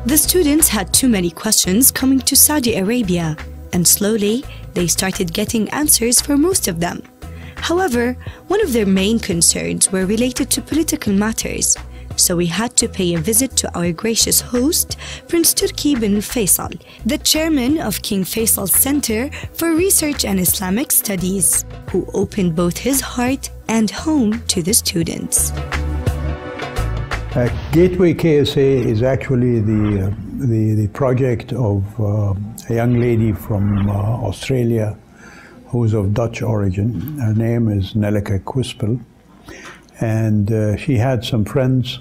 The students had too many questions coming to Saudi Arabia, and slowly they started getting answers for most of them. However, one of their main concerns were related to political matters, so we had to pay a visit to our gracious host, Prince Turki bin Faisal, the chairman of King Faisal's Center for Research and Islamic Studies, who opened both his heart and home to the students. GatewayKSA is actually the project of a young lady from Australia who's of Dutch origin. Her name is Kwispel, and she had some friends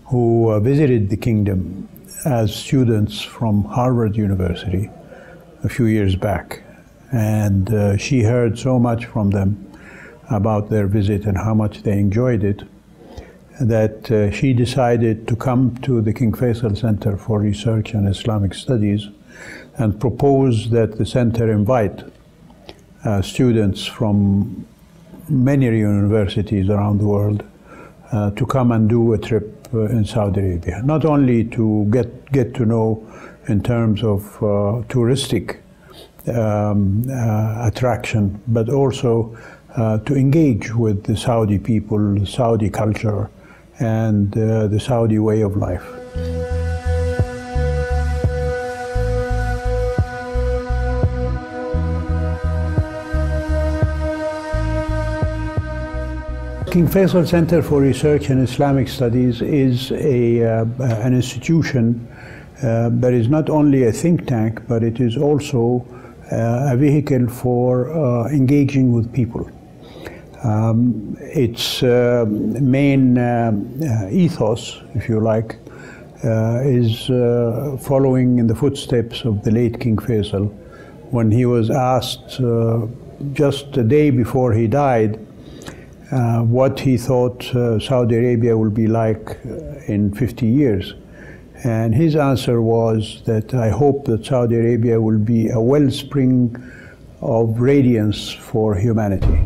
who visited the kingdom as students from Harvard University a few years back. And she heard so much from them about their visit and how much they enjoyed it, that she decided to come to the King Faisal Center for Research and Islamic Studies and propose that the center invite students from many universities around the world to come and do a trip in Saudi Arabia. Not only to get to know in terms of touristic attraction, but also to engage with the Saudi people, the Saudi culture, and the Saudi way of life. King Faisal Center for Research and Islamic Studies is an institution that is not only a think tank, but it is also a vehicle for engaging with people. Its main ethos, if you like, is following in the footsteps of the late King Faisal, when he was asked just a day before he died what he thought Saudi Arabia will be like in 50 years. And his answer was that I hope that Saudi Arabia will be a wellspring of radiance for humanity.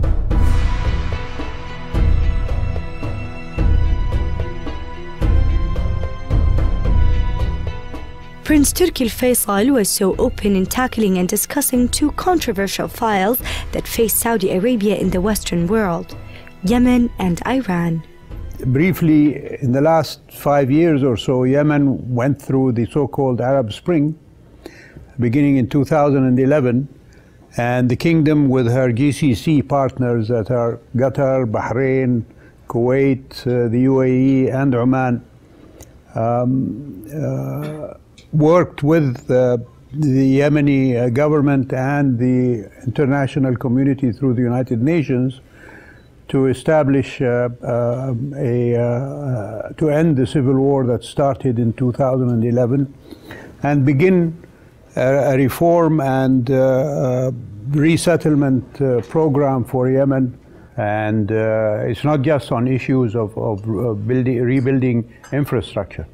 Prince Turki al-Faisal was so open in tackling and discussing two controversial files that face Saudi Arabia in the Western world: Yemen and Iran. Briefly, in the last 5 years or so, Yemen went through the so-called Arab Spring, beginning in 2011, and the kingdom with her GCC partners that are Qatar, Bahrain, Kuwait, the UAE, and Oman, worked with the Yemeni government and the international community through the United Nations to establish, to end the civil war that started in 2011 and begin a reform and resettlement program for Yemen. And it's not just on issues of rebuilding infrastructure,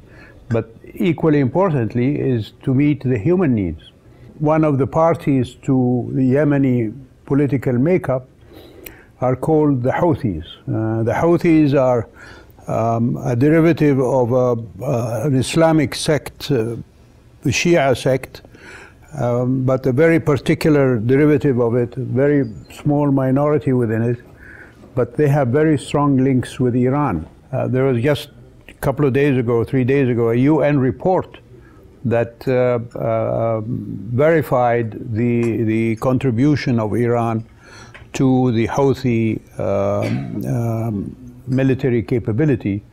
but equally importantly is to meet the human needs. One of the parties to the Yemeni political makeup are called the Houthis. The Houthis are a derivative of an Islamic sect, the Shia sect, but a very particular derivative of it, a very small minority within it, but they have very strong links with Iran. There was just a couple of days ago, 3 days ago, a UN report that verified the contribution of Iran to the Houthi military capability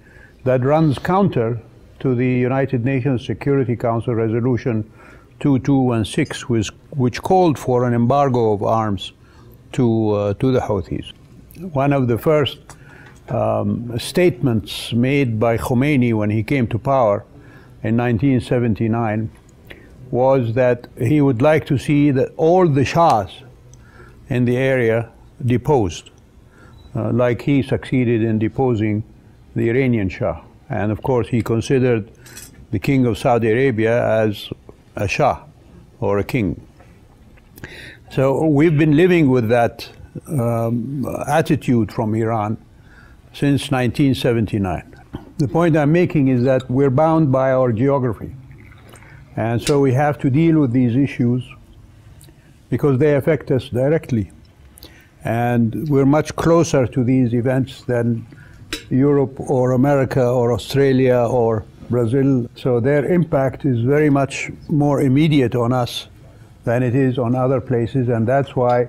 that runs counter to the United Nations Security Council Resolution 2216, which called for an embargo of arms to the Houthis. One of the first statements made by Khomeini when he came to power in 1979 was that he would like to see that all the Shahs in the area deposed, like he succeeded in deposing the Iranian Shah. And of course he considered the king of Saudi Arabia as a Shah or a king. So we've been living with that attitude from Iran since 1979. The point I'm making is that we're bound by our geography. And so we have to deal with these issues because they affect us directly. And we're much closer to these events than Europe or America or Australia or Brazil. So their impact is very much more immediate on us than it is on other places. And that's why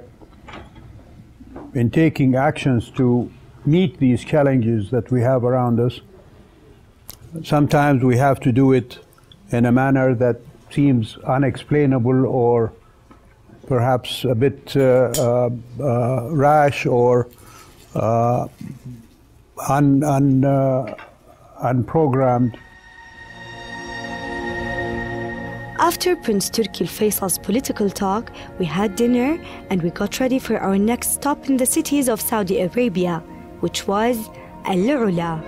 in taking actions to meet these challenges that we have around us, sometimes we have to do it in a manner that seems unexplainable or perhaps a bit rash or unprogrammed. After Prince Turki al-Faysal's political talk, we had dinner and we got ready for our next stop in the cities of Saudi Arabia, which was Al-Ula.